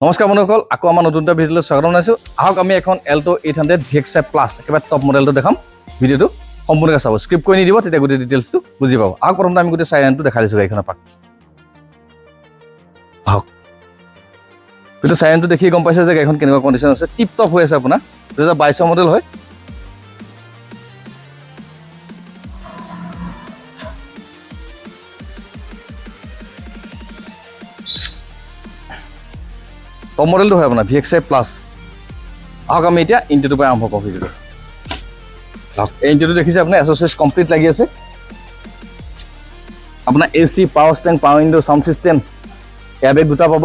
নমস্কাৰ বন্ধুসকল, আকৌ আমাৰ নতুন এটা ভিডিঅ'লৈ স্বাগতম জনাইছোঁ। আহক আমি এখন এল্টো 800 VX5 প্লাছ একেবাৰে টপ মডেলটো দেখাম। ভিডিঅ'টো সম্পূৰ্ণকৈ চাব, স্ক্ৰিপ্ট কৰি নিদিব, তেতিয়া গোটেই ডিটেইলছটো বুজি পাব। আহক প্ৰথমতে আমি গোটেই চাইলেণ্টটো দেখাই দিছোঁ গাড়ীখনৰ পাক। আহক গোটেই চাইলেণ্টটো দেখি গম পাইছে যে গাড়ীখন কেনেকুৱা কণ্ডিশ্যন আছে। টিপ টপ হৈ আছে আপোনাৰ 2022 মডেল হয়। টপ মডেলটো হয় আপোনাৰ VX5 প্লাছ। আহক আমি এতিয়া ইঞ্জিনটোৰ পৰা আৰম্ভ কৰোঁ ভিডিঅ'টো। এই ইঞ্জিনটো দেখিছে আপোনাৰ এছ'চিয়েট কমপ্লিট লাগি আছে। আপোনাৰ AC, power stand, power window, sound system, airbag দুটা পাব।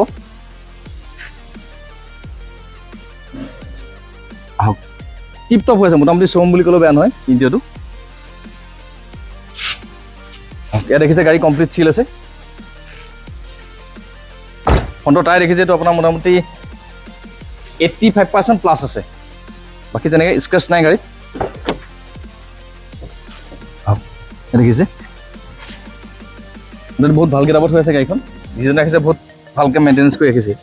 আহক টিপ টপ হৈ আছে, মোটামুটি শ্ব'ৰুম বুলি ক'লেও বেয়া নহয় ইঞ্জিনটো। ইয়াত দেখিছে গাড়ী কমপ্লিট চিল আছে। ফ্ৰণ্টৰ টায়াৰ দেখিছে এইটো আপোনাৰ মোটামুটি 85% প্লাছ আছে। বাকী তেনেকৈ স্ক্ৰেচ নাই গাড়ী। দেখিছে বহুত ভালকৈ দাবত হৈ আছে গাড়ীখন। যিজনে ৰাখিছে বহুত ভালকৈ মেইনটেনেঞ্চ কৰি ৰাখিছে।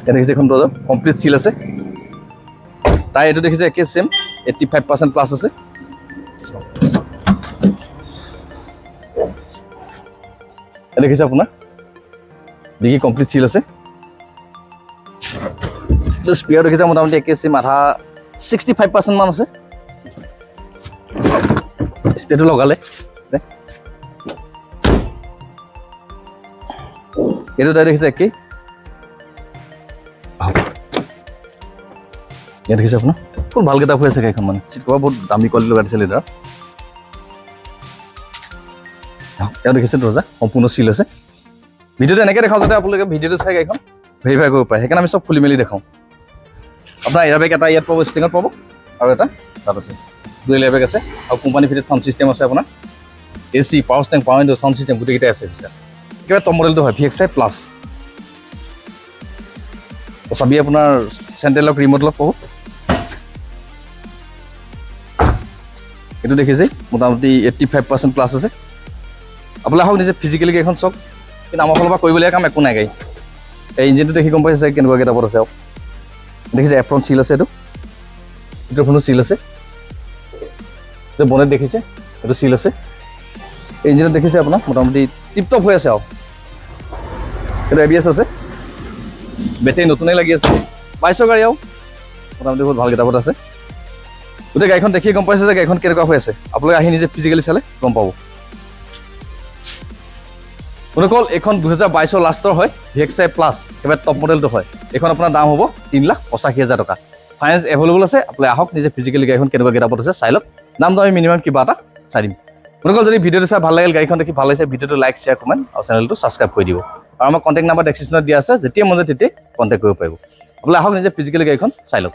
ইয়াত দেখিছে এখন দৰ্জা কমপ্লিট চিল আছে। টায়াৰ এইটো দেখিছে একে ছেম 85% প্লাছ আছে। দেখিছে আপোনাৰ ডিগি কমপ্লিট চিল আছে। স্পেয়াৰ দেখিছে মোটামুটি একে ছেম, আধা 65% মান আছে। স্পেয়াৰটো লগালে এইটো তাই দেখিছে একেই। ইয়াত দেখিছে আপোনাৰ বহুত ভালকৈ টাপ হৈ আছে গাড়ীখন, মানে চিট কভাৰ বহুত দামী কোৱালিটি লগাই দিছে লিডাৰ। ইয়াত দেখিছে দৰ্জা সম্পূৰ্ণ চিল আছে। ভিডিঅ'টো এনেকৈ দেখাওঁ যাতে আপোনালোকে ভিডিঅ'টো চাই গাড়ীখন ভেৰিফাই কৰিব পাৰে, সেইকাৰণে আমি চব খুলি মেলি দেখাওঁ। আপোনাৰ এয়াৰবেগ এটা ইয়াত পাব, ষ্টিঙত পাব, আৰু এটা তাত আছে। দুই এয়াৰবেগ আছে আৰু কোম্পানী ফিটেড চাউণ্ড ছিষ্টেম আছে। আপোনাৰ AC, power stand, power window, sound system গোটেইকেইটাই আছে। একেবাৰে টপ মডেলটো হয় VX5 প্লাছ। চাবি আপোনাৰ চেণ্ট্ৰেলক ৰিম'টলত পাব। এইটো দেখিছে মোটামুটি 85% প্লাছ আছে। আপোনালোকে আহক নিজে ফিজিকেলি গাড়ীখন চাওক, কিন্তু আমাৰ ফালৰ পৰা কৰিবলগীয়া কাম একো নাই গাড়ী। এই ইঞ্জিনটো দেখি গম পাইছে কেনেকুৱা কেইটাপত আছে। আৰু দেখিছে এফ্ৰণ্ট চিল আছে, এইটো এখনো চিল আছে। এইটো বনেট দেখিছে, এইটো চিল আছে। এই ইঞ্জিনত দেখিছে আপোনাৰ মোটামুটি টিপ টপ হৈ আছে। আৰু এইটো ABS আছে, বেটেৰী নতুনেই লাগি আছে। 22 গাড়ী আৰু মোটামুটি বহুত ভাল কিতাপত আছে। গোটেই গাড়ীখন দেখিয়ে গম পাইছে যে গাড়ীখন কেনেকুৱা হৈ আছে। আপোনালোকে আহি নিজে ফিজিকেলি চালে গম পাব। বন্ধুসকল, এইখন 2022 লাষ্টৰ হয় VX5 প্লাছ, একেবাৰে টপ মডেলটো হয়। এইখন আপোনাৰ দাম হ'ব 3,85,000 টকা। ফাইনেন্স এভেইলেবল আছে। আপোনালোকে আহক নিজে ফিজিকেলি গাড়ীখন কেনেকুৱা কিতাপত আছে চাই লওক। দামটো আমি মিনিমাম কিবা এটা চাই দিম। বন্ধুসকল, যদি ভিডিঅ'টো চাই ভাল লাগিল, গাড়ীখন দেখি ভাল লাগিছে, ভিডিঅ'টো লাইক, শ্বেয়াৰ, কমেণ্ট আৰু চেনেলটো ছাবস্ক্ৰাইব কৰি দিব। আৰু আমাৰ কণ্টেক্ট নাম্বাৰ ডেছক্ৰিপশ্যনত দিয়া আছে, যেতিয়া মন যায় তেতিয়াই কণ্টেক্ট কৰিব পাৰিব। আপোনালোকে আহক নিজে ফিজিকেলি গাড়ীখন চাই লওক।